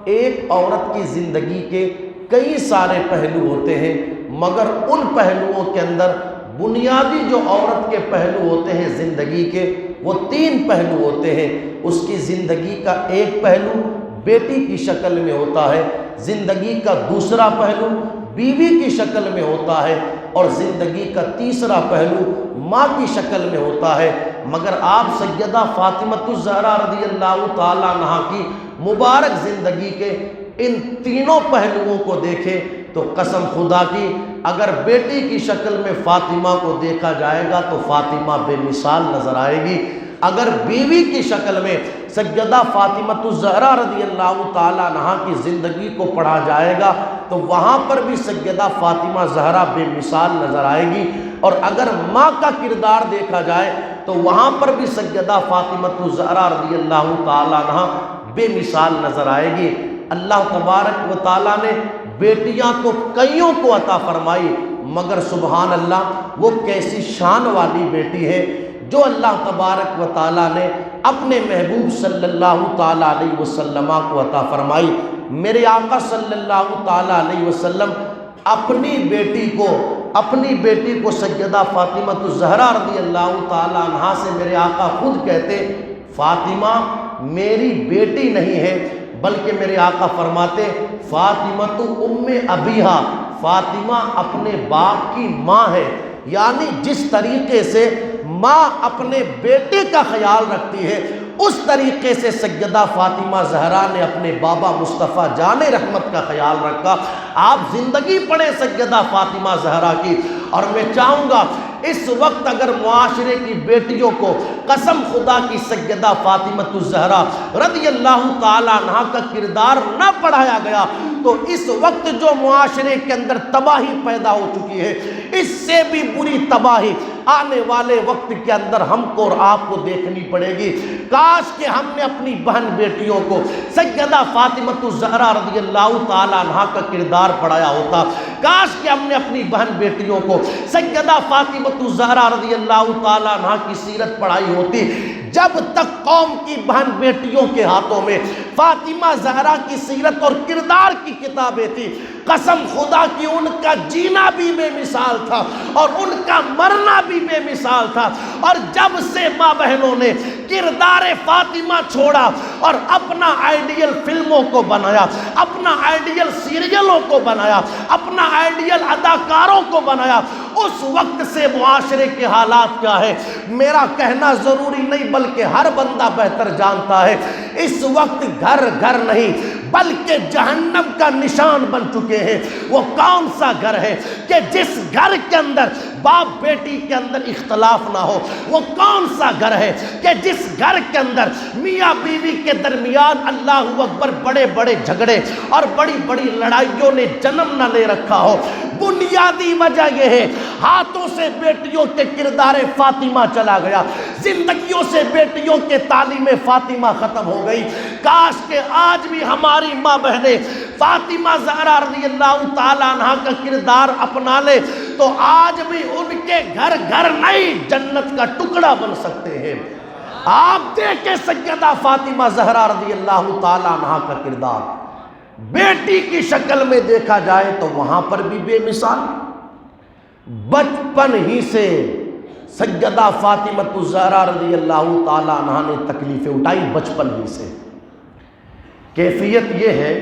ایک عورت کی زندگی کے کئی سارے پہلو ہوتے ہیں، مگر ان پہلوؤں کے اندر بنیادی جو عورت کے پہلو ہوتے ہیں زندگی کے، وہ 3 پہلو ہوتے ہیں۔ اس کی زندگی کا ایک پہلو بیٹی کی شکل میں ہوتا ہے، زندگی کا دوسرا پہلو بیوی کی شکل میں ہوتا ہے، اور زندگی کا تیسرا پہلو ماں کی شکل میں ہوتا ہے۔ مگر آپ سیدہ فاطمہ الزہرا رضی اللہ تعالیٰ عنہا کی مبارک زندگی کے ان تینوں پہلوؤں کو دیکھیں تو قسم خدا کی اگر بیٹی کی شکل میں فاطمہ کو دیکھا جائے گا تو فاطمہ بے مثال نظر آئے گی، اگر بیوی کی شکل میں سیدہ فاطمہ الزہرا رضی اللہ تعالیٰ عنہا کی زندگی کو پڑھا جائے گا تو وہاں پر بھی سیدہ فاطمہ زہرا بے مثال نظر آئے گی، اور اگر ماں کا کردار دیکھا جائے تو وہاں پر بھی سیدہ فاطمہ الزہرا رضی اللہ تعالیٰ عنہا بے مثال نظر آئے گی۔ اللہ تبارک و تعالیٰ نے بیٹیاں تو کئیوں کو عطا فرمائی، مگر سبحان اللہ وہ کیسی شان والی بیٹی ہے جو اللہ تبارک و تعالیٰ نے اپنے محبوب صلی اللہ تعالیٰ علیہ وسلم کو عطا فرمائی۔ میرے آقا صلی اللہ تعالیٰ علیہ وسلم اپنی بیٹی کو سیدہ فاطمہ الزہرا رضی اللہ تعالیٰ عنہا سے میرے آقا خود کہتے فاطمہ میری بیٹی نہیں ہے، بلکہ میرے آقا فرماتے فاطمہ تو ام ابیہا، فاطمہ اپنے باپ کی ماں ہے، یعنی جس طریقے سے ماں اپنے بیٹے کا خیال رکھتی ہے اس طریقے سے سیدہ فاطمہ زہرا نے اپنے بابا مصطفیٰ جان رحمت کا خیال رکھا۔ آپ زندگی پڑھیں سیدہ فاطمہ زہرا کی، اور میں چاہوں گا اس وقت اگر معاشرے کی بیٹیوں کو قسم خدا کی سیدہ فاطمہ الزہرا رضی اللہ تعالیٰ عنہا کا کردار نہ پڑھایا گیا تو اس وقت جو معاشرے کے اندر تباہی پیدا ہو چکی ہے، اس سے بھی بری تباہی آنے والے وقت کے اندر ہم کو اور آپ کو دیکھنی پڑے گی۔ کاش کہ ہم نے اپنی بہن بیٹیوں کو سیدہ فاطمہ الزہرا رضی اللہ تعالیٰ عنہا کا کردار پڑھایا ہوتا، کاش کہ ہم نے اپنی بہن بیٹیوں کو سیدہ فاطمہ الزہرا رضی اللہ تعالیٰ عنہا کی سیرت پڑھائی ہوتی۔ جب تک قوم کی بہن بیٹیوں کے ہاتھوں میں فاطمہ زہرا کی سیرت اور کردار کی کتابیں تھی، قسم خدا کی ان کا جینا بھی بے مثال تھا اور ان کا مرنا بھی بے مثال تھا۔ اور جب سے ماں بہنوں نے کردار فاطمہ چھوڑا اور اپنا آئیڈیل فلموں کو بنایا، اپنا آئیڈیل سیریلوں کو بنایا، اپنا آئیڈیل اداکاروں کو بنایا، اس وقت سے معاشرے کے حالات کیا ہے میرا کہنا ضروری نہیں بلکہ ہر بندہ بہتر جانتا ہے۔ اس وقت گھر گھر نہیں بلکہ جہنم کا نشان بن چکے ہیں۔ وہ کون سا گھر ہے کہ جس گھر کے اندر باپ بیٹی کے اندر اختلاف نہ ہو؟ وہ کون سا گھر ہے کہ جس گھر کے اندر میاں بیوی کے درمیان اللہ اکبر بڑے بڑے جھگڑے اور بڑی بڑی لڑائیوں نے جنم نہ لے رکھا ہو؟ بنیادی وجہ یہ ہے ہاتھوں سے بیٹیوں کے کردار فاطمہ چلا گیا، زندگیوں سے بیٹیوں کے تعلیم فاطمہ ختم ہو گئی۔ کاش کہ آج بھی ہماری ماں بہنیں فاطمہ زہرا رضی اللہ تعالیٰ عنہا کا کردار اپنا لے تو آج بھی ان کے گھر گھر نہیں جنت کا ٹکڑا بن سکتے ہیں۔ آپ دیکھیں سیدہ فاطمہ زہرا رضی اللہ تعالیٰ عنہا کا کردار، بیٹی کی شکل میں دیکھا جائے تو وہاں پر بھی بے مثال۔ بچپن ہی سے سیدہ فاطمہ الزہرا رضی اللہ تعالیٰ عنہا نے تکلیفیں اٹھائی، بچپن ہی سے۔ کیفیت یہ ہے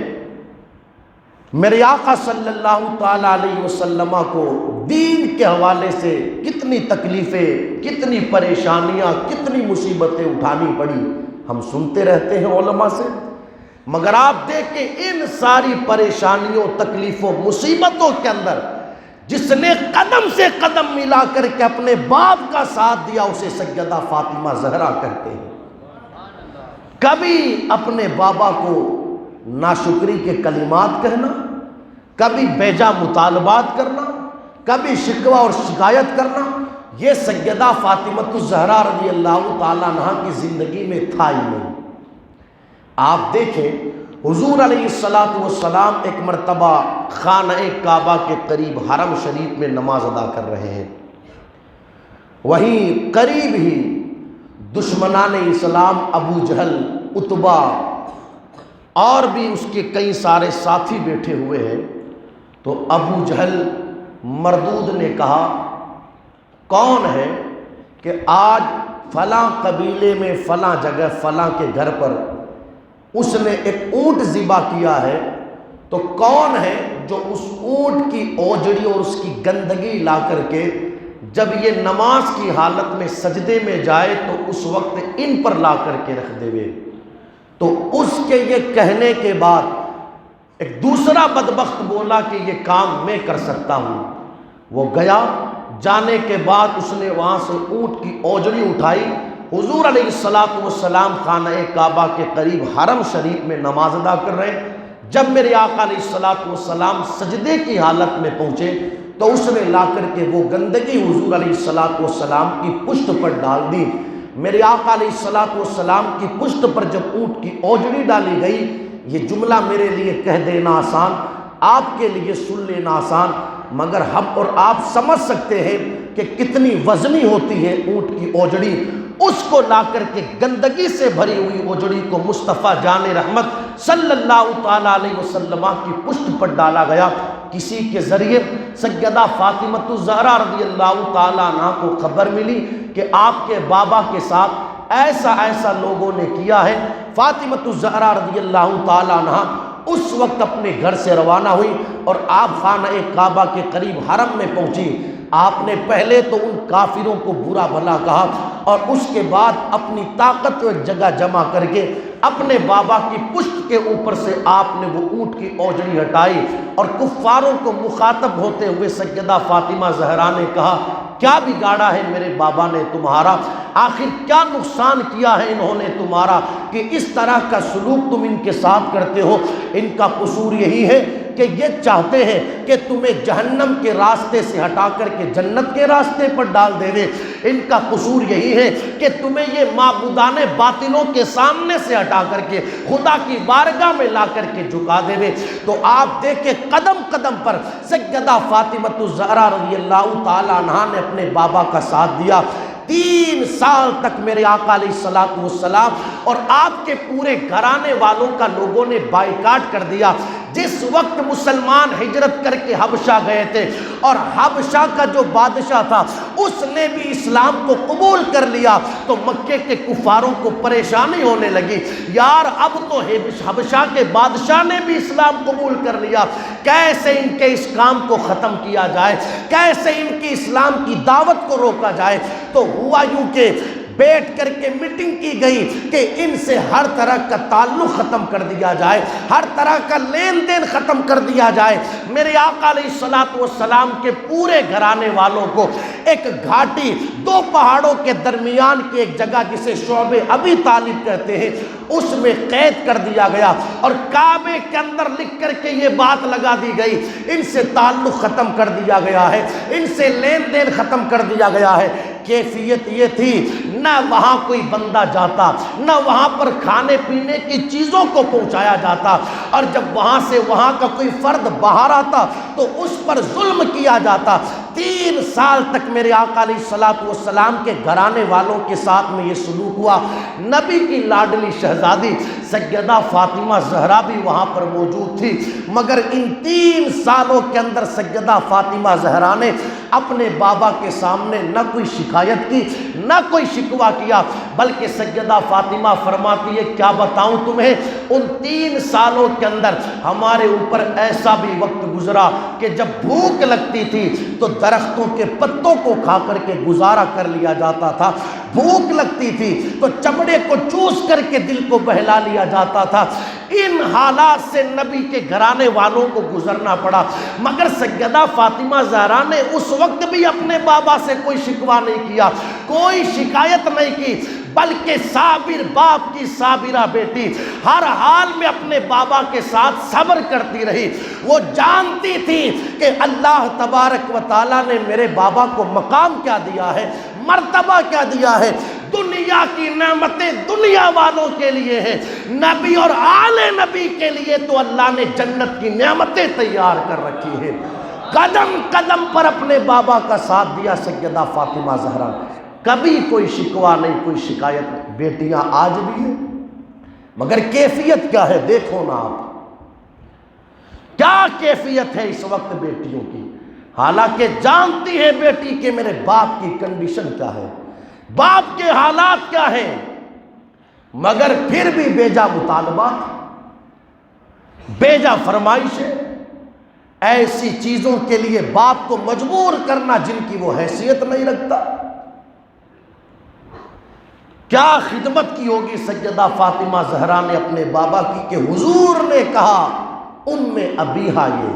میرے آقا صلی اللہ تعالیٰ علیہ وسلم کو دین کے حوالے سے کتنی تکلیفیں، کتنی پریشانیاں، کتنی مصیبتیں اٹھانی پڑی ہم سنتے رہتے ہیں علماء سے، مگر آپ دیکھیں ان ساری پریشانیوں، تکلیفوں، مصیبتوں کے اندر جس نے قدم سے قدم ملا کر کے اپنے باپ کا ساتھ دیا اسے سیدہ فاطمہ زہرا کہتے ہیں۔ کبھی اپنے بابا کو ناشکری کے کلمات کہنا، کبھی بیجا مطالبات کرنا، کبھی شکوہ اور شکایت کرنا، یہ سیدہ فاطمہ الزہرا رضی اللہ تعالیٰ عنہا کی زندگی میں تھا ہی نہیں۔ آپ دیکھیں حضور علیہ السلام ایک مرتبہ خانہ کعبہ کے قریب حرم شریف میں نماز ادا کر رہے ہیں، وہیں قریب ہی دشمنان اسلام ابو جہل، عتبہ اور بھی اس کے کئی سارے ساتھی بیٹھے ہوئے ہیں۔ تو ابو جہل مردود نے کہا کون ہے کہ آج فلاں قبیلے میں فلاں جگہ فلاں کے گھر پر اس نے ایک اونٹ ذبح کیا ہے، تو کون ہے جو اس اونٹ کی اوجڑی اور اس کی گندگی لا کر کے جب یہ نماز کی حالت میں سجدے میں جائے تو اس وقت ان پر لا کر کے رکھ دے گے۔ تو اس کے یہ کہنے کے بعد ایک دوسرا بدبخت بولا کہ یہ کام میں کر سکتا ہوں۔ وہ گیا، جانے کے بعد اس نے وہاں سے اونٹ کی اوجڑی اٹھائی۔ حضور علیہ السلام خانہ کعبہ کے قریب حرم شریف میں نماز ادا کر رہے ہیں۔ جب میرے آقا علیہ السلام سجدے کی حالت میں پہنچے تو اس نے لا کر کے وہ گندگی حضور علیہ السلام کی پشت پر ڈال دی۔ میرے آقا علیہ السلام کی پشت پر جب اونٹ کی اوجڑی ڈالی گئی، یہ جملہ میرے لیے کہہ دینا آسان، آپ کے لیے سن لینا آسان، مگر ہم اور آپ سمجھ سکتے ہیں کہ کتنی وزنی ہوتی ہے اونٹ کی اوجڑی۔ اس کو لا کر کے گندگی سے بھری ہوئی اوجڑی کو مصطفیٰ جان رحمت صلی اللہ تعالیٰ علیہ وسلم کی پشت پر ڈالا گیا۔ کسی کے ذریعے سیدہ فاطمہ الزہرا رضی اللہ تعالیٰ عنہ کو خبر ملی کہ آپ کے بابا کے ساتھ ایسا لوگوں نے کیا ہے۔ فاطمہ الزہرا رضی اللہ تعالیٰ عنہ اس وقت اپنے گھر سے روانہ ہوئی اور آپ خانہ کعبہ کے قریب حرم میں پہنچی۔ آپ نے پہلے تو ان کافروں کو برا بھلا کہا اور اس کے بعد اپنی طاقت کو ایک جگہ جمع کر کے اپنے بابا کی پشت کے اوپر سے آپ نے وہ اونٹ کی اوجڑی ہٹائی اور کفاروں کو مخاطب ہوتے ہوئے سیدہ فاطمہ زہرا نے کہا کیا بگاڑا ہے میرے بابا نے تمہارا؟ آخر کیا نقصان کیا ہے انہوں نے تمہارا کہ اس طرح کا سلوک تم ان کے ساتھ کرتے ہو؟ ان کا قصور یہی ہے کہ یہ چاہتے ہیں کہ تمہیں جہنم کے راستے سے ہٹا کر کے جنت کے راستے پر ڈال دے دے۔ ان کا قصور یہی ہے کہ تمہیں یہ معبودان باطلوں کے سامنے سے ہٹا کر کے خدا کی بارگاہ میں لا کر کے جھکا دے دے۔ تو آپ دیکھیں قدم قدم پر سیدہ فاطمہ الزہرا رضی اللہ تعالیٰ عنہا نے اپنے بابا کا ساتھ دیا۔ 3 سال تک میرے آقا علیہ السلام اور آپ کے پورے گھرانے والوں کا لوگوں نے بائیکاٹ کر دیا۔ جس وقت مسلمان ہجرت کر کے حبشہ گئے تھے اور حبشہ کا جو بادشاہ تھا اس نے بھی اسلام کو قبول کر لیا تو مکے کے کفاروں کو پریشانی ہونے لگی، یار اب تو حبشہ کے بادشاہ نے بھی اسلام قبول کر لیا، کیسے ان کے اس کام کو ختم کیا جائے، کیسے ان کی اسلام کی دعوت کو روکا جائے۔ تو ہوا یوں کہ بیٹھ کر کے میٹنگ کی گئی کہ ان سے ہر طرح کا تعلق ختم کر دیا جائے، ہر طرح کا لین دین ختم کر دیا جائے۔ میرے آقا علیہ السلام کے پورے گھرانے والوں کو ایک گھاٹی 2 پہاڑوں کے درمیان کی ایک جگہ جسے شعب ابی طالب کہتے ہیں اس میں قید کر دیا گیا اور کعبے کے اندر لکھ کر کے یہ بات لگا دی گئی ان سے تعلق ختم کر دیا گیا ہے، ان سے لین دین ختم کر دیا گیا ہے۔ کیفیت یہ تھی نہ وہاں کوئی بندہ جاتا، نہ وہاں پر کھانے پینے کی چیزوں کو پہنچایا جاتا، اور جب وہاں سے وہاں کا کوئی فرد باہر آتا تو اس پر ظلم کیا جاتا۔ 3 سال تک میرے آقا علیہ السلام کے گھرانے والوں کے ساتھ میں یہ سلوک ہوا۔ نبی کی لاڈلی شہزادی سیدہ فاطمہ زہرا بھی وہاں پر موجود تھی، مگر ان 3 سالوں کے اندر سیدہ فاطمہ زہرا نے اپنے بابا کے سامنے نہ کوئی شکایت کی نہ کوئی شکوہ کیا، بلکہ سیدہ فاطمہ فرماتی ہے کیا بتاؤں تمہیں، ان 3 سالوں کے اندر ہمارے اوپر ایسا بھی وقت گزرا کہ جب بھوک لگتی تھی تو درختوں کے پتوں کو کھا کر کے گزارا کر لیا جاتا تھا، بھوک لگتی تھی تو چمڑے کو چوس کر کے دل کو بہلا لیا جاتا تھا۔ ان حالات سے نبی کے گھرانے والوں کو گزرنا پڑا، مگر سیدہ فاطمہ زہرا نے اس وقت بھی اپنے بابا سے کوئی شکوہ نہیں کیا، کوئی شکایت نہیں کی، بلکہ صابر باپ کی صابرہ بیٹی ہر حال میں اپنے بابا کے ساتھ صبر کرتی رہی۔ وہ جانتی تھی کہ اللہ تبارک و تعالیٰ نے میرے بابا کو مقام کیا دیا ہے، مرتبہ کیا دیا ہے۔ دنیا کی نعمتیں دنیا والوں کے لیے ہیں، نبی اور آل نبی کے لیے تو اللہ نے جنت کی نعمتیں تیار کر رکھی ہیں۔ قدم قدم پر اپنے بابا کا ساتھ دیا سیدہ فاطمہ زہرا، کبھی کوئی شکوہ نہیں، کوئی شکایت نہیں۔ بیٹیاں آج بھی ہیں، مگر کیفیت کیا ہے دیکھو نا آپ، کیا کیفیت ہے اس وقت بیٹیوں کی، حالانکہ جانتی ہے بیٹی کہ میرے باپ کی کنڈیشن کیا ہے، باپ کے حالات کیا ہیں، مگر پھر بھی بیجا مطالبات، بیجا فرمائشیں، ایسی چیزوں کے لیے باپ کو مجبور کرنا جن کی وہ حیثیت نہیں رکھتا۔ کیا خدمت کی ہوگی سیدہ فاطمہ زہرا نے اپنے بابا کی کہ حضور نے کہا ام ابیہا، یہ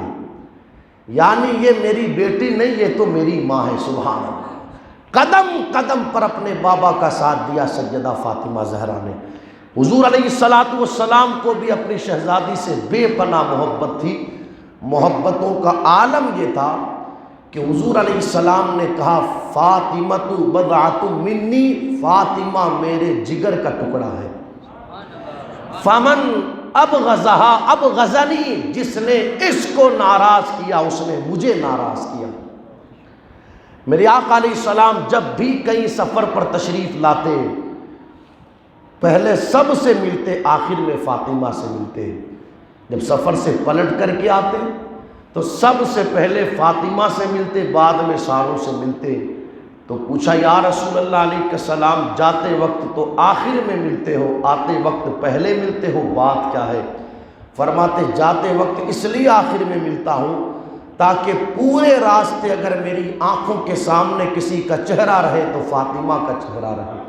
یعنی یہ میری بیٹی نہیں، یہ تو میری ماں ہے۔ سبحان اللہ، قدم قدم پر اپنے بابا کا ساتھ دیا سیدہ فاطمہ زہرا نے۔ حضور علیہ السلام کو بھی اپنی شہزادی سے بے پناہ محبت تھی۔ محبتوں کا عالم یہ تھا کہ حضور علیہ السلام نے کہا فاطمۃ بضعۃ منی، فاطمہ میرے جگر کا ٹکڑا ہے۔ فمن ابغضھا ابغضنی، جس نے اس کو ناراض کیا اس نے مجھے ناراض کیا۔ میرے آقا علیہ السلام جب بھی کئی سفر پر تشریف لاتے، پہلے سب سے ملتے، آخر میں فاطمہ سے ملتے۔ جب سفر سے پلٹ کر کے آتے تو سب سے پہلے فاطمہ سے ملتے، بعد میں ساروں سے ملتے۔ تو پوچھا یا رسول اللہ علیہ السلام، جاتے وقت تو آخر میں ملتے ہو، آتے وقت پہلے ملتے ہو، بات کیا ہے؟ فرماتے جاتے وقت اس لیے آخر میں ملتا ہوں تاکہ پورے راستے اگر میری آنکھوں کے سامنے کسی کا چہرہ رہے تو فاطمہ کا چہرہ رہے،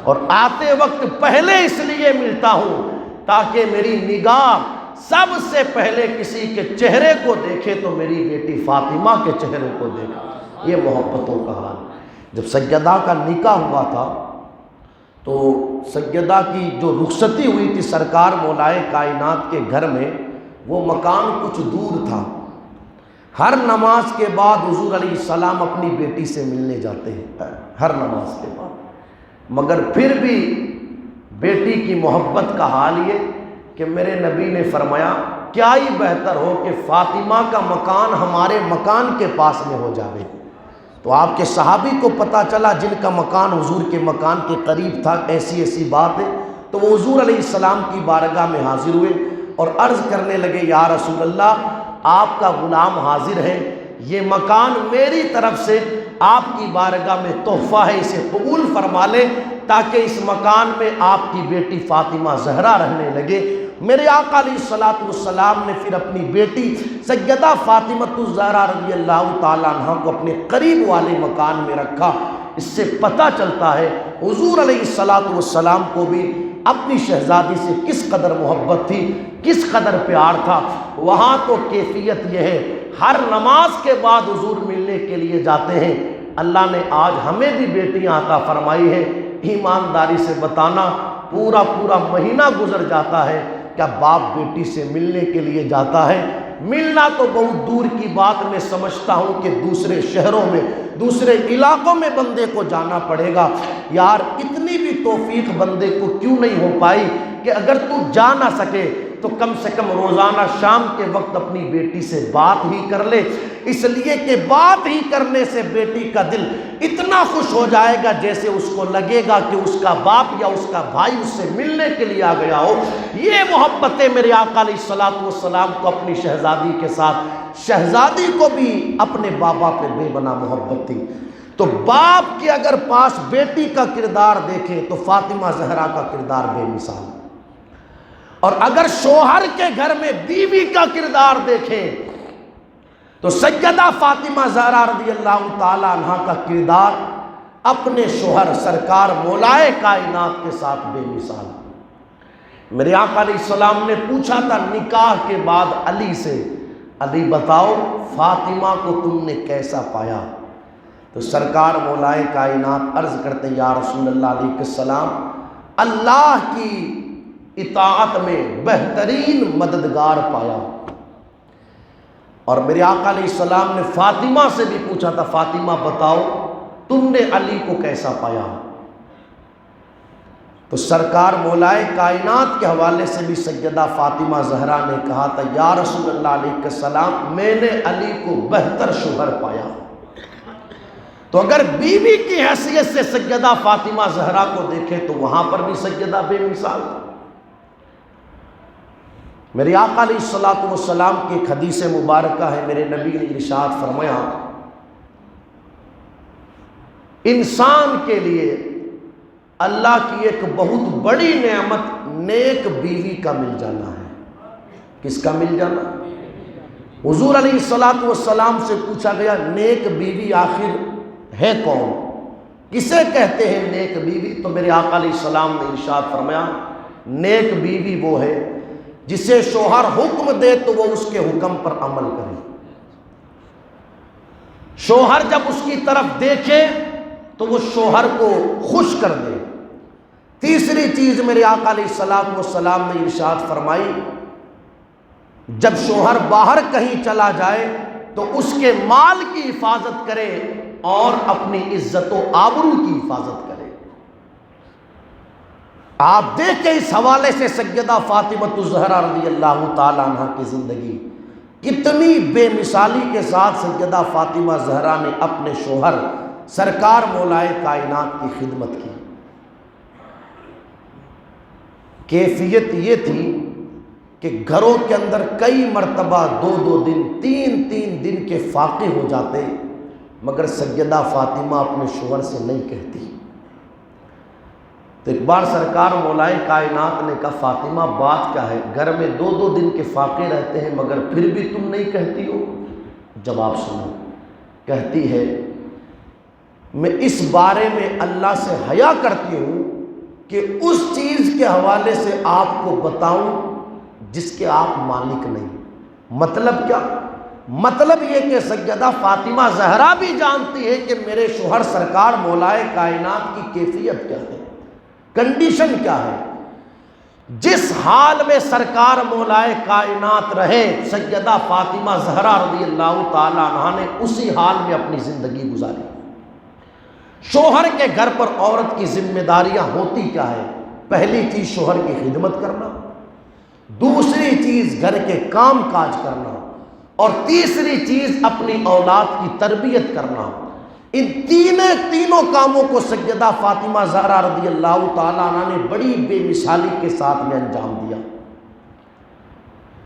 اور آتے وقت پہلے اس لیے ملتا ہوں تاکہ میری نگاہ سب سے پہلے کسی کے چہرے کو دیکھے تو میری بیٹی فاطمہ کے چہرے کو دیکھے۔ یہ محبتوں کا حال۔ جب سیدہ کا نکاح ہوا تھا تو سیدہ کی جو رخصتی ہوئی تھی سرکار مولائے کائنات کے گھر میں، وہ مکان کچھ دور تھا۔ ہر نماز کے بعد حضور علیہ السلام اپنی بیٹی سے ملنے جاتے ہیں، ہر نماز کے بعد، مگر پھر بھی بیٹی کی محبت کا حال یہ کہ میرے نبی نے فرمایا کیا ہی بہتر ہو کہ فاطمہ کا مکان ہمارے مکان کے پاس میں ہو جاوے۔ تو آپ کے صحابی کو پتہ چلا جن کا مکان حضور کے مکان کے قریب تھا، ایسی بات ہے، تو وہ حضور علیہ السلام کی بارگاہ میں حاضر ہوئے اور عرض کرنے لگے یا رسول اللہ، آپ کا غلام حاضر ہے، یہ مکان میری طرف سے آپ کی بارگاہ میں تحفہ ہے، اسے قبول فرما لے تاکہ اس مکان میں آپ کی بیٹی فاطمہ زہرا رہنے لگے۔ میرے آقا علیہ السلام نے پھر اپنی بیٹی سیدہ فاطمہ الزہرا رضی اللہ تعالیٰ عنہ کو اپنے قریب والے مکان میں رکھا۔ اس سے پتہ چلتا ہے حضور علیہ السلام کو بھی اپنی شہزادی سے کس قدر محبت تھی، کس قدر پیار تھا۔ وہاں تو کیفیت یہ ہے، ہر نماز کے بعد حضور ملنے کے لیے جاتے ہیں۔ اللہ نے آج ہمیں بھی بیٹیاں عطا فرمائی ہے، ایمانداری سے بتانا پورا مہینہ گزر جاتا ہے، کیا باپ بیٹی سے ملنے کے لیے جاتا ہے؟ ملنا تو بہت دور کی بات، میں سمجھتا ہوں کہ دوسرے شہروں میں، دوسرے علاقوں میں بندے کو جانا پڑے گا۔ یار اتنی بھی توفیق بندے کو کیوں نہیں ہو پائی کہ اگر تو جا نہ سکے تو کم سے کم روزانہ شام کے وقت اپنی بیٹی سے بات ہی کر لے، اس لیے کہ بات ہی کرنے سے بیٹی کا دل اتنا خوش ہو جائے گا جیسے اس کو لگے گا کہ اس کا باپ یا اس کا بھائی اس سے ملنے کے لیے آ گیا ہو۔ یہ محبتیں میرے آقا علیہ السلام کو اپنی شہزادی کے ساتھ، شہزادی کو بھی اپنے بابا پہ بے بنا محبت تھی۔ تو باپ کے اگر پاس بیٹی کا کردار دیکھیں تو فاطمہ زہرا کا کردار بے مثال، اور اگر شوہر کے گھر میں بیوی کا کردار دیکھیں تو سیدہ فاطمہ زہرا رضی اللہ تعالی عنہ کا کردار اپنے شوہر سرکار مولائے کائنات کے ساتھ بے مثال۔ میرے آقا علیہ السلام نے پوچھا تھا نکاح کے بعد علی سے، علی بتاؤ فاطمہ کو تم نے کیسا پایا؟ تو سرکار مولائے کائنات عرض کرتے یا رسول اللہ علیہ السلام، اللہ کی اطاعت میں بہترین مددگار پایا۔ اور میرے آقا علیہ السلام نے فاطمہ سے بھی پوچھا تھا فاطمہ بتاؤ تم نے علی کو کیسا پایا؟ تو سرکار مولائے کائنات کے حوالے سے بھی سیدہ فاطمہ زہرا نے کہا تھا یا رسول اللہ علیہ السلام، میں نے علی کو بہتر شوہر پایا۔ تو اگر بیوی کی حیثیت سے سیدہ فاطمہ زہرا کو دیکھے تو وہاں پر بھی سیدہ بے مثال۔ میرے آقا علیہ الصلوۃ والسلام کی ایک حدیث مبارکہ ہے، میرے نبی نے ارشاد فرمایا انسان کے لیے اللہ کی ایک بہت بڑی نعمت نیک بیوی کا مل جانا ہے۔ کس کا مل جانا؟ حضور علیہ الصلوۃ والسلام سے پوچھا گیا نیک بیوی آخر ہے کون، کسے کہتے ہیں نیک بیوی؟ تو میرے آقا علیہ السلام نے ارشاد فرمایا نیک بیوی وہ ہے جسے شوہر حکم دے تو وہ اس کے حکم پر عمل کرے، شوہر جب اس کی طرف دیکھے تو وہ شوہر کو خوش کر دے۔ تیسری چیز میرے آقا علیہ الصلوۃ والسلام نے ارشاد فرمائی جب شوہر باہر کہیں چلا جائے تو اس کے مال کی حفاظت کرے اور اپنی عزت و آبرو کی حفاظت کرے۔ آپ دیکھیں اس حوالے سے سیدہ فاطمہ الزہرا رضی اللہ تعالیٰ عنہ کی زندگی کتنی بے مثالی کے ساتھ سیدہ فاطمہ زہرا نے اپنے شوہر سرکار مولائے کائنات کی خدمت کی۔ کیفیت یہ تھی کہ گھروں کے اندر کئی مرتبہ 2 دن 3 دن کے فاقے ہو جاتے، مگر سیدہ فاطمہ اپنے شوہر سے نہیں کہتی۔ تو ایک بار سرکار مولائے کائنات نے کہا فاطمہ بات کیا ہے، گھر میں 2 دن کے فاقے رہتے ہیں مگر پھر بھی تم نہیں کہتی ہو؟ جواب سنو، کہتی ہے میں اس بارے میں اللہ سے حیا کرتی ہوں کہ اس چیز کے حوالے سے آپ کو بتاؤں جس کے آپ مالک نہیں۔ مطلب کیا؟ مطلب یہ کہ سیدہ فاطمہ زہرا بھی جانتی ہے کہ میرے شوہر سرکار مولائے کائنات کی کیفیت کیا ہے، کنڈیشن کیا ہے۔ جس حال میں سرکار مولائے کائنات رہے سیدہ فاطمہ زہرا رضی اللہ تعالی عنہا نے اسی حال میں اپنی زندگی گزاری۔ شوہر کے گھر پر عورت کی ذمہ داریاں ہوتی کیا ہے؟ پہلی چیز شوہر کی خدمت کرنا، دوسری چیز گھر کے کام کاج کرنا، اور تیسری چیز اپنی اولاد کی تربیت کرنا۔ ان تینوں کاموں کو سیدہ فاطمہ زہرا رضی اللہ تعالیٰ عنہ نے بڑی بے مثالی کے ساتھ میں انجام دیا۔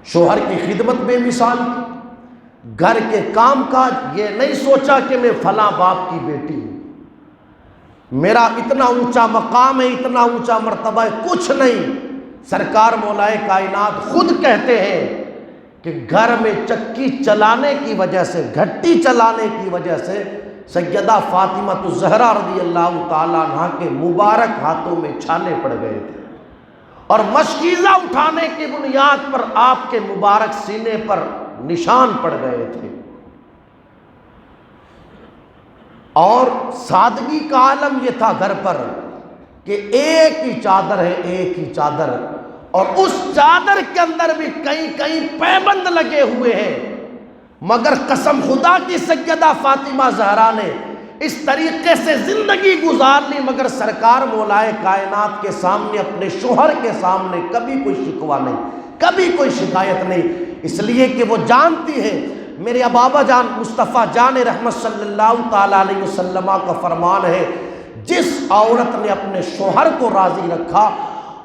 شوہر کی خدمت بے مثال کی، گھر کے کام کاج یہ نہیں سوچا کہ میں فلاں باپ کی بیٹی ہوں، میرا اتنا اونچا مقام ہے، اتنا اونچا مرتبہ ہے، کچھ نہیں۔ سرکار مولائے کائنات خود کہتے ہیں کہ گھر میں چکی چلانے کی وجہ سے، گھٹی چلانے کی وجہ سے سیدہ فاطمہ الزہرا رضی اللہ تعالیٰ عنہ کے مبارک ہاتھوں میں چھالے پڑ گئے تھے، اور مشکیزہ اٹھانے کی بنیاد پر آپ کے مبارک سینے پر نشان پڑ گئے تھے۔ اور سادگی کا عالم یہ تھا گھر پر کہ ایک ہی چادر ہے، ایک ہی چادر، اور اس چادر کے اندر بھی کئی پیبند لگے ہوئے ہیں، مگر قسم خدا کی سیدہ فاطمہ زہرا نے اس طریقے سے زندگی گزار لی، مگر سرکار مولائے کائنات کے سامنے، اپنے شوہر کے سامنے کبھی کوئی شکوہ نہیں، کبھی کوئی شکایت نہیں، اس لیے کہ وہ جانتی ہے میرے بابا جان مصطفیٰ جان رحمت صلی اللہ تعالیٰ علیہ وسلم کا فرمان ہے جس عورت نے اپنے شوہر کو راضی رکھا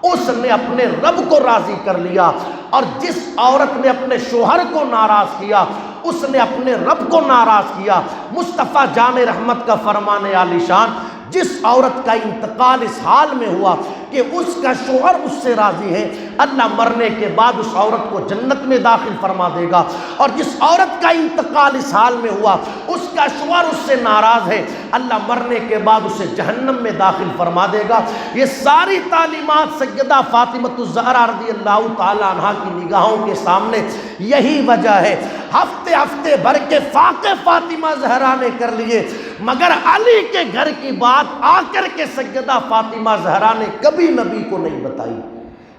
اس نے اپنے رب کو راضی کر لیا، اور جس عورت نے اپنے شوہر کو ناراض کیا اس نے اپنے رب کو ناراض کیا۔ مصطفیٰ جان رحمت کا فرمان عالی شان، جس عورت کا انتقال اس حال میں ہوا کہ اس کا شوہر اس سے راضی ہے، اللہ مرنے کے بعد اس عورت کو جنت میں داخل فرما دے گا، اور جس عورت کا انتقال اس حال میں ہوا اس کا شوہر اس سے ناراض ہے، اللہ مرنے کے بعد اسے جہنم میں داخل فرما دے گا۔ یہ ساری تعلیمات سیدہ فاطمہ الزہرا رضی اللہ تعالی عنہا کی نگاہوں کے سامنے، یہی وجہ ہے ہفتے بھر کے فاقے فاطمہ زہرا نے کر لیے، مگر علی کے گھر کی بات آ کر کے سیدہ فاطمہ زہرا نے کبھی نبی کو نہیں بتائی،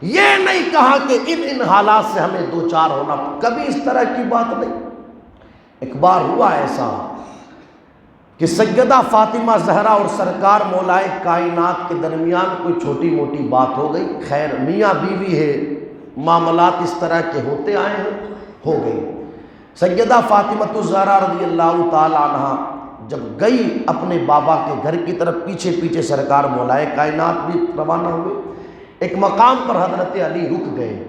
یہ نہیں کہا کہ ان حالات سے ہمیں دوچار ہونا، کبھی اس طرح کی بات نہیں۔ ایک بار ہوا ایسا کہ سیدہ فاطمہ زہرا اور سرکار مولائے کائنات کے درمیان کوئی چھوٹی موٹی بات ہو گئی، خیر میاں بیوی ہے، معاملات اس طرح کے ہوتے آئے ہیں، ہو گئی۔ سیدہ فاطمہ الزہرا رضی اللہ تعالی عنہا جب گئی اپنے بابا کے گھر کی طرف، پیچھے سرکار مولائے کائنات بھی روانہ ہوئے، ایک مقام پر حضرت علی رک گئے،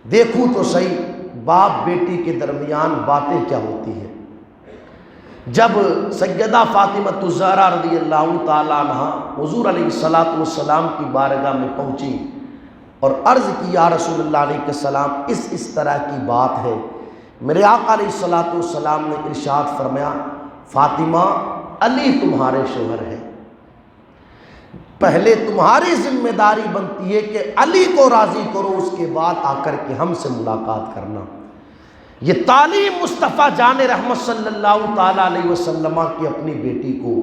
دیکھوں تو صحیح باپ بیٹی کے درمیان باتیں کیا ہوتی ہیں۔ جب سیدہ فاطمہ الزہرا رضی اللہ تعالیٰ عنہ حضور علیہ السلام کی بارگاہ میں پہنچی اور عرض کی یا رسول اللہ علیہ السلام اس طرح کی بات ہے۔ میرے آقا علیہ السلام نے ارشاد فرمایا فاطمہ علی تمہارے شوہر ہے، پہلے تمہاری ذمہ داری بنتی ہے کہ علی کو راضی کرو، اس کے بعد آ کر کے ہم سے ملاقات کرنا۔ یہ تعلیم مصطفیٰ جان رحمت صلی اللہ تعالیٰ علیہ وسلم کی اپنی بیٹی کو،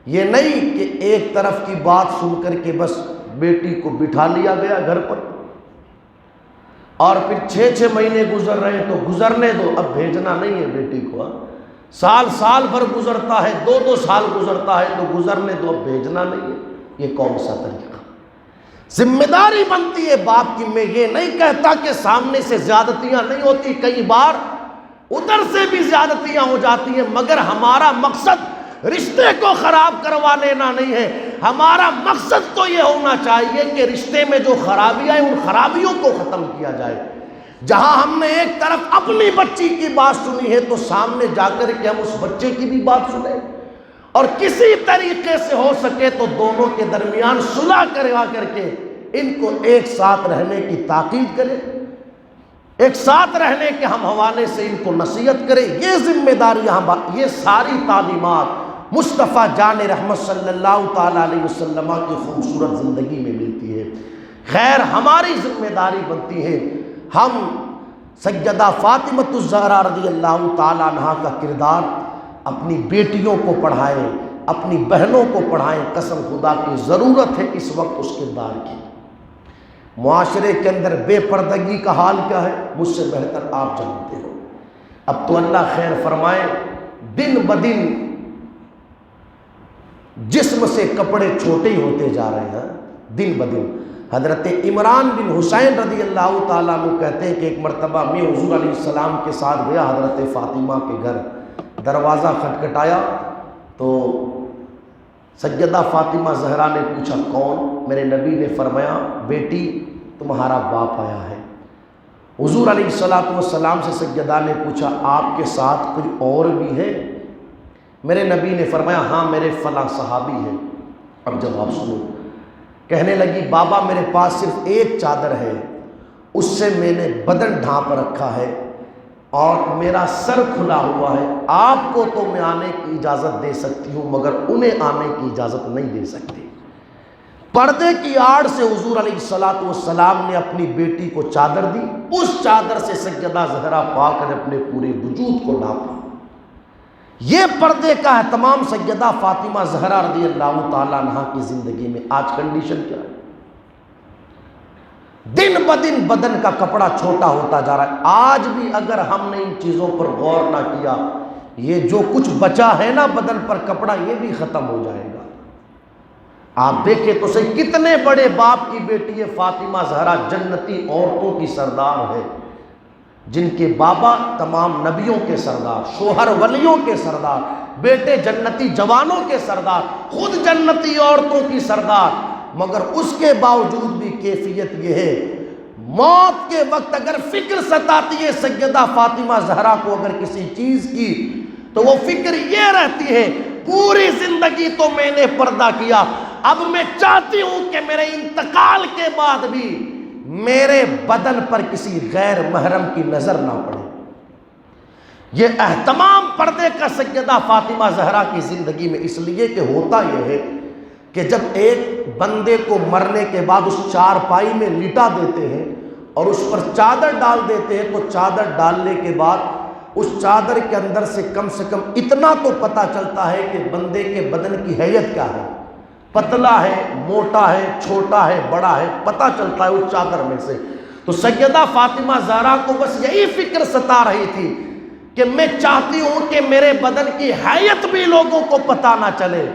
یہ نہیں کہ ایک طرف کی بات سن کر کے بس بیٹی کو بٹھا لیا گیا گھر پر اور پھر 6 مہینے گزر رہے ہیں تو گزرنے دو، اب بھیجنا نہیں ہے بیٹی کو۔ سال بھر گزرتا ہے، 2 سال گزرتا ہے تو گزرنے دو، اب بھیجنا نہیں ہے۔ یہ کون سا طریقہ؟ ذمہ داری بنتی ہے باپ کی۔ میں یہ نہیں کہتا کہ سامنے سے زیادتیاں نہیں ہوتی، کئی بار ادھر سے بھی زیادتیاں ہو جاتی ہیں، مگر ہمارا مقصد رشتے کو خراب کروا لینا نہیں ہے۔ ہمارا مقصد تو یہ ہونا چاہیے کہ رشتے میں جو خرابیاں ہیں ان خرابیوں کو ختم کیا جائے۔ جہاں ہم نے ایک طرف اپنی بچی کی بات سنی ہے تو سامنے جا کر کے ہم اس بچے کی بھی بات سنیں اور کسی طریقے سے ہو سکے تو دونوں کے درمیان صلح کروا کر کے ان کو ایک ساتھ رہنے کی تاکید کریں، ایک ساتھ رہنے کے ہم حوالے سے ان کو نصیحت کریں۔ یہ ذمہ داری یہ ساری تعلیمات مصطفیٰ جان رحمت صلی اللہ تعالیٰ علیہ وسلم کی خوبصورت زندگی میں ملتی ہے۔ خیر ہماری ذمہ داری بنتی ہے ہم سیدہ فاطمہ الزہرا رضی اللہ تعالیٰ عنہ کا کردار اپنی بیٹیوں کو پڑھائیں، اپنی بہنوں کو پڑھائیں۔ قسم خدا کی ضرورت ہے اس وقت اس کردار کی۔ معاشرے کے اندر بے پردگی کا حال کیا ہے مجھ سے بہتر آپ جانتے ہو۔ اب تو اللہ خیر فرمائے، دن بدن جسم سے کپڑے چھوٹے ہی ہوتے جا رہے ہیں دن بدن۔ حضرت عمران بن حسین رضی اللہ تعالیٰ عنہ کہتے ہیں کہ ایک مرتبہ میں حضور علیہ السلام کے ساتھ گیا حضرت فاطمہ کے گھر، دروازہ کھٹکھٹایا تو سیدہ فاطمہ زہرا نے پوچھا کون؟ میرے نبی نے فرمایا بیٹی تمہارا باپ آیا ہے۔ حضور علیہ السلام سے سیدہ نے پوچھا آپ کے ساتھ کوئی اور بھی ہے؟ میرے نبی نے فرمایا ہاں میرے فلاں صحابی ہیں۔ اب جواب سنو۔ کہنے لگی بابا میرے پاس صرف ایک چادر ہے، اس سے میں نے بدن ڈھانپ رکھا ہے اور میرا سر کھلا ہوا ہے، آپ کو تو میں آنے کی اجازت دے سکتی ہوں مگر انہیں آنے کی اجازت نہیں دے سکتی۔ پردے کی آڑ سے حضور علیہ السلام نے اپنی بیٹی کو چادر دی، اس چادر سے سیدہ زہرا پاک نے اپنے پورے وجود کو ڈھانپا۔ یہ پردے کا اہتمام سیدہ فاطمہ زہرا رضی اللہ تعالیٰ عنہ کی زندگی میں۔ آج کنڈیشن کیا ہے؟ دن بدن بدن کا کپڑا چھوٹا ہوتا جا رہا ہے۔ آج بھی اگر ہم نے ان چیزوں پر غور نہ کیا، یہ جو کچھ بچا ہے نا بدن پر کپڑا یہ بھی ختم ہو جائے گا۔ آپ دیکھیں تو صحیح کتنے بڑے باپ کی بیٹی ہے فاطمہ زہرا، جنتی عورتوں کی سردار ہے، جن کے بابا تمام نبیوں کے سردار، شوہر ولیوں کے سردار، بیٹے جنتی جوانوں کے سردار، خود جنتی عورتوں کی سردار، مگر اس کے باوجود بھی کیفیت یہ ہے موت کے وقت اگر فکر ستاتی ہے سیدہ فاطمہ زہرا کو اگر کسی چیز کی تو وہ فکر یہ رہتی ہے پوری زندگی تو میں نے پردہ کیا، اب میں چاہتی ہوں کہ میرے انتقال کے بعد بھی میرے بدن پر کسی غیر محرم کی نظر نہ پڑے۔ یہ اہتمام پردے کا سیدہ فاطمہ زہرا کی زندگی میں اس لیے کہ ہوتا یہ ہے کہ جب ایک بندے کو مرنے کے بعد اس چارپائی میں لٹا دیتے ہیں اور اس پر چادر ڈال دیتے ہیں تو چادر ڈالنے کے بعد اس چادر کے اندر سے کم اتنا تو پتہ چلتا ہے کہ بندے کے بدن کی حیت کیا ہے، پتلا ہے، موٹا ہے، چھوٹا ہے، بڑا ہے، پتہ چلتا ہے اس چادر میں سے۔ تو سیدہ فاطمہ زہرا کو بس یہی فکر ستا رہی تھی کہ میں چاہتی ہوں کہ میرے بدن کی حیت بھی لوگوں کو پتہ نہ چلے۔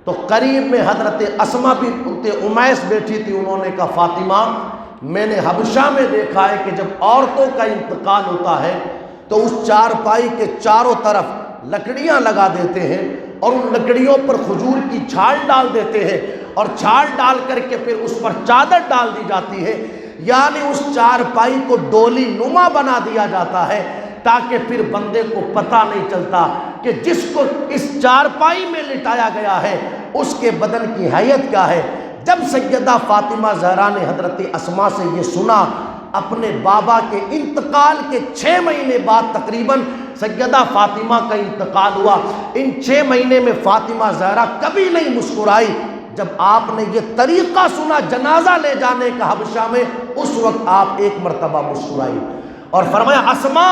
تو قریب میں حضرت اسما بنت امیس بیٹھی تھی، انہوں نے کہا فاطمہ میں نے حبشہ میں دیکھا ہے کہ جب عورتوں کا انتقال ہوتا ہے تو اس چارپائی کے چاروں طرف لکڑیاں لگا دیتے ہیں اور ان لکڑیوں پر کھجور کی چھال ڈال دیتے ہیں اور چھال ڈال کر کے پھر اس پر چادر ڈال دی جاتی ہے۔ یعنی اس چارپائی کو ڈولی نما بنا دیا جاتا ہے تاکہ پھر بندے کو پتہ نہیں چلتا کہ جس کو اس چارپائی میں لٹایا گیا ہے اس کے بدن کی حیت کیا ہے۔ جب سیدہ فاطمہ زہرا نے حضرت اسما سے یہ سنا، اپنے بابا کے انتقال کے 6 مہینے بعد تقریباً سیدہ فاطمہ کا انتقال ہوا، ان 6 مہینے میں فاطمہ زہرا کبھی نہیں مسکرائی۔ جب آپ نے یہ طریقہ سنا جنازہ لے جانے کا حبشہ میں، اس وقت آپ ایک مرتبہ مسکرائی اور فرمایا اسما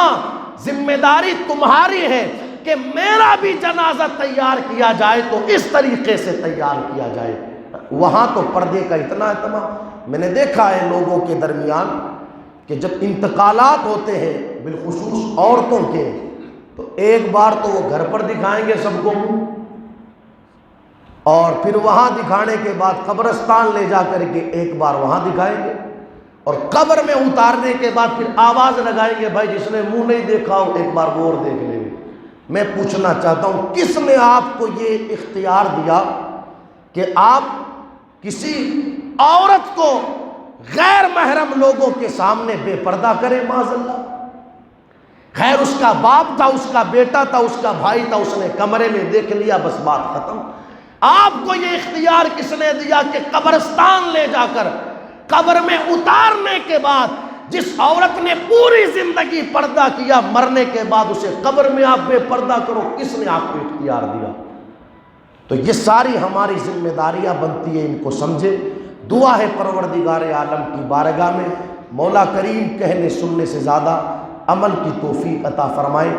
ذمہ داری تمہاری ہے کہ میرا بھی جنازہ تیار کیا جائے تو اس طریقے سے تیار کیا جائے۔ وہاں تو پردے کا اتنا اہتمام میں نے دیکھا ہے لوگوں کے درمیان کہ جب انتقالات ہوتے ہیں بالخصوص عورتوں کے، تو ایک بار تو وہ گھر پر دکھائیں گے سب کو، اور پھر وہاں دکھانے کے بعد قبرستان لے جا کر کے ایک بار وہاں دکھائیں گے، اور قبر میں اتارنے کے بعد پھر آواز لگائیں گے بھائی جس نے منہ نہیں دیکھا ہو ایک بار وہ اور دیکھ لیں گے۔ میں پوچھنا چاہتا ہوں کس نے آپ کو یہ اختیار دیا کہ آپ کسی عورت کو غیر محرم لوگوں کے سامنے بے پردہ کریں؟ معاذ اللہ، خیر اس کا باپ تھا، اس کا بیٹا تھا، اس کا بھائی تھا، اس نے کمرے میں دیکھ لیا بس بات ختم۔ آپ کو یہ اختیار کس نے دیا کہ قبرستان لے جا کر قبر میں اتارنے کے بعد جس عورت نے پوری زندگی پردہ کیا، مرنے کے بعد اسے قبر میں آپ بے پردہ کرو؟ کس نے آپ کو اختیار دیا؟ تو یہ ساری ہماری ذمہ داریاں بنتی ہیں، ان کو سمجھے۔ دعا ہے پروردگار عالم کی بارگاہ میں مولا کریم کہنے سننے سے زیادہ عمل کی توفیق عطا فرمائے۔